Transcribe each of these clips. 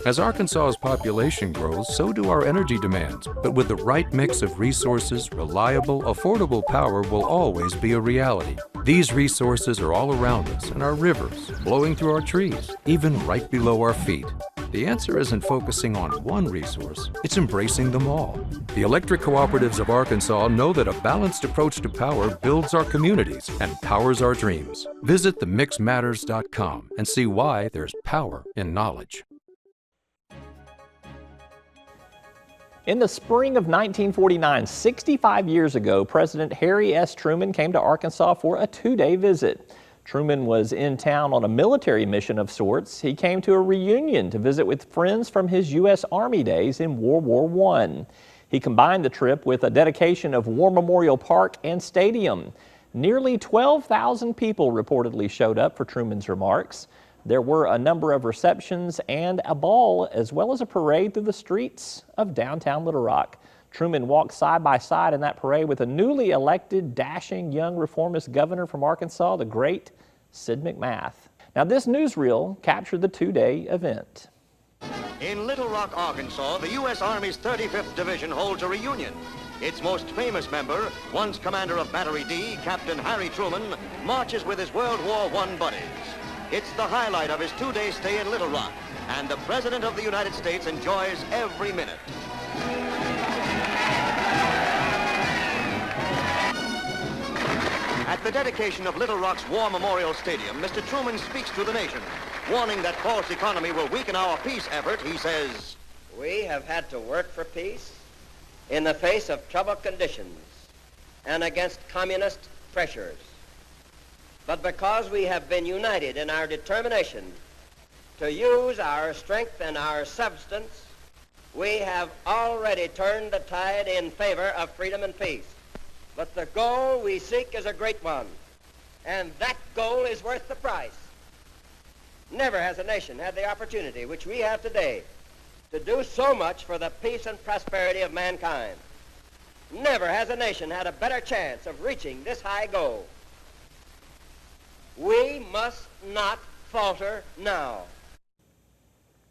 As Arkansas's population grows, so do our energy demands. But with the right mix of resources, reliable, affordable power will always be a reality. These resources are all around us in our rivers, blowing through our trees, even right below our feet. The answer isn't focusing on one resource, it's embracing them all. The electric cooperatives of Arkansas know that a balanced approach to power builds our communities and powers our dreams. Visit themixmatters.com and see why there's power in knowledge. In the spring of 1949, 65 years ago, President Harry S. Truman came to Arkansas for a two-day visit. Truman was in town on a military mission of sorts. He came to a reunion to visit with friends from his U.S. Army days in World War I. He combined the trip with a dedication of War Memorial Park and Stadium. Nearly 12,000 people reportedly showed up for Truman's remarks. There were a number of receptions and a ball, as well as a parade through the streets of downtown Little Rock. Truman walked side by side in that parade with a newly elected, dashing young reformist governor from Arkansas, the great Sid McMath. Now, this newsreel captured the two-day event. In Little Rock, Arkansas, the U.S. Army's 35th Division holds a reunion. Its most famous member, once commander of Battery D, Captain Harry Truman, marches with his World War I buddies. It's the highlight of his two-day stay in Little Rock, and the President of the United States enjoys every minute. At the dedication of Little Rock's War Memorial Stadium, Mr. Truman speaks to the nation. Warning that false economy will weaken our peace effort, he says, "We have had to work for peace in the face of troubled conditions and against communist pressures. But because we have been united in our determination to use our strength and our substance, we have already turned the tide in favor of freedom and peace. But the goal we seek is a great one, and that goal is worth the price. Never has a nation had the opportunity, which we have today, to do so much for the peace and prosperity of mankind. Never has a nation had a better chance of reaching this high goal. We must not falter now."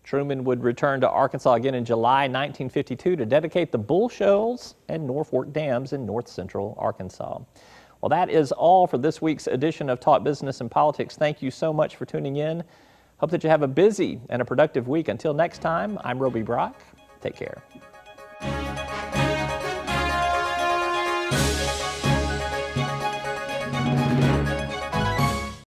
Truman would return to Arkansas again in July 1952 to dedicate the Bull Shoals and North Fork Dams in north central Arkansas. Well, that is all for this week's edition of Talk Business and Politics. Thank you so much for tuning in. Hope that you have a busy and a productive week. Until next time, I'm Roby Brock. Take care.